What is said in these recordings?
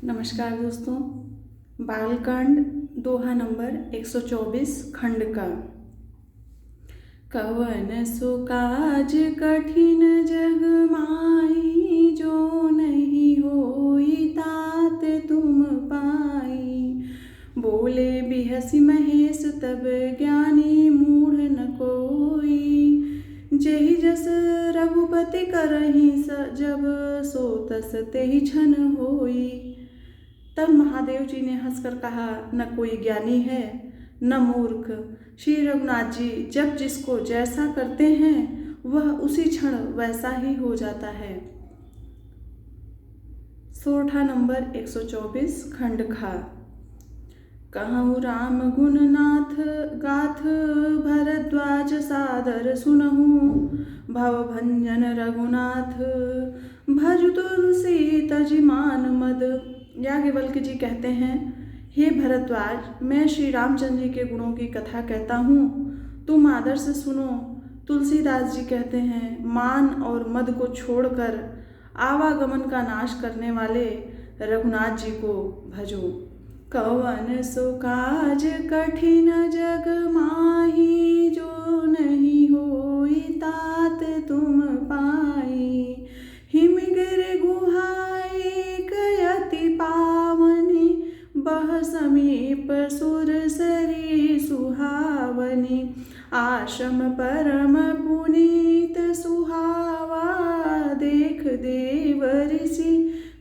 नमस्कार दोस्तों। बालकांड दोहा नंबर 124 खंड का। कवन सो काज कठिन जग माही, जो नहीं होई तात तुम पाई। बोले बिहसी महेश तब ज्ञानी, मूढ़ न कोई। जेहि जस रघुपति करहि जब, सो तस तेहि छन होई। तब महादेव जी ने हंसकर कहा, न कोई ज्ञानी है न मूर्ख। श्री रघुनाथ जी जब जिसको जैसा करते हैं वह उसी क्षण वैसा ही हो जाता है। सोठा नंबर 124 खंड खा। कहूँ राम गुण नाथ गाथ, भरद्वाज सादर सुनहूँ। भव भंजन रघुनाथ, भज तुलसी तज मान मद। याज्ञवल्क्य जी कहते हैं, हे भरद्वाज, मैं श्री रामचंद्र जी के गुणों की कथा कहता हूँ, तुम आदर से सुनो। तुलसीदास जी कहते हैं, मान और मद को छोड़कर आवागमन का नाश करने वाले रघुनाथ जी को भजो। कवन सो काज कठिन जग माही, जो नहीं होई तात तुम पाई। हिम गिर गुहाई कयति पावनी, बह समीप सुर सरी सुहावनी। आश्रम परम पुनीत सुहावा, देख देव ऋषि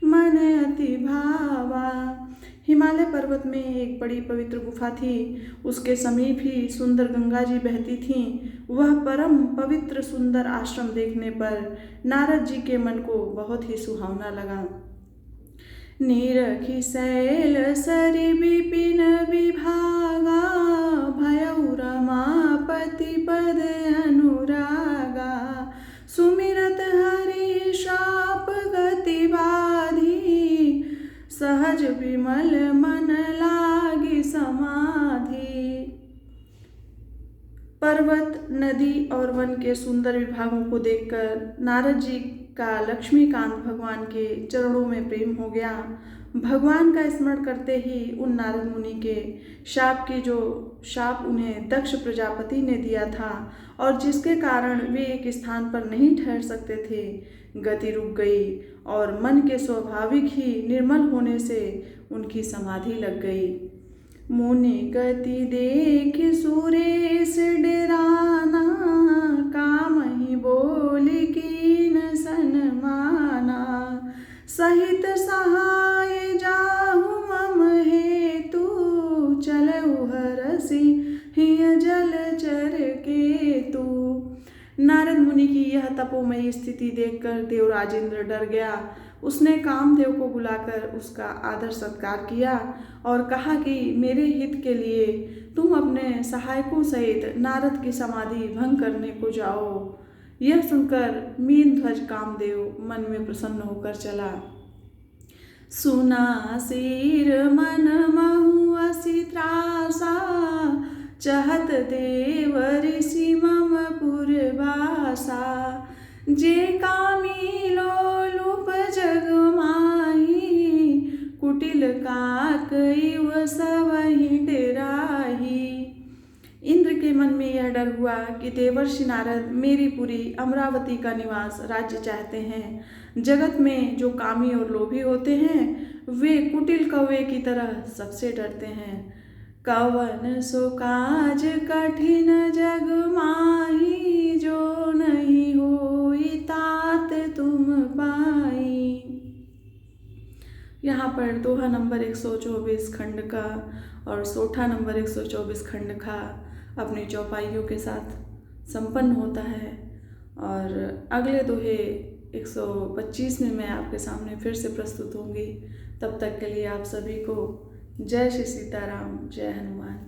मन अति भावा। हिमालय पर्वत में एक बड़ी पवित्र गुफा थी। उसके समीप ही सुंदर गंगा जी बहती थीं। वह परम पवित्र सुंदर आश्रम देखने पर नारद जी के मन को बहुत ही सुहावना लगा। नीरखी शैल सरि विपिन विभागा, भयउ रमापति पद अनुरागा। सुमिरत हरि शाप गति बाधी, सहज विमल मन लागी समाधि। पर्वत, नदी और वन के सुंदर विभागों को देखकर नारद जी का लक्ष्मीकांत भगवान के चरणों में प्रेम हो गया। भगवान का स्मरण करते ही उन नारद मुनि के शाप उन्हें दक्ष प्रजापति ने दिया था, और जिसके कारण वे एक स्थान पर नहीं ठहर सकते थे, गति रुक गई और मन के स्वाभाविक ही निर्मल होने से उनकी समाधि लग गई। मुनि गति देख सुरेश डराना, काम ही बोली कीन सनमाना। सहित सहाय जाहु मम हेतु, चलऊ हरसि हिय जलचर केतु। नारद मुनि की यह तपोमयी स्थिति देखकर देवराज इंद्र डर गया। उसने कामदेव को बुलाकर उसका आदर सत्कार किया और कहा कि मेरे हित के लिए तुम अपने सहायकों सहित नारद की समाधि भंग करने को जाओ। यह सुनकर मीनध्वज कामदेव मन में प्रसन्न होकर चला। सुना सिर मन महु असी त्रासा, चहत देव ऋषि मम पुरवासा। जे कामी लोलुप जग माही, कुटिल काक इव सबहि डेराही। इंद्र के मन में यह डर हुआ कि देवर्षि नारद मेरी पुरी अमरावती का निवास राज्य चाहते हैं। जगत में जो कामी और लोभी होते हैं वे कुटिल कौवे की तरह सबसे डरते हैं। कवन सो काज कठिन जग माही, जो नहीं होई तात तुम पाई। यहाँ पर दोहा नंबर 124 खंड का और सोठा नंबर 124 खंड का अपनी चौपाइयों के साथ संपन्न होता है। और अगले दोहे 125 में मैं आपके सामने फिर से प्रस्तुत होंगी। तब तक के लिए आप सभी को जय श्री सीताराम, जय हनुमान।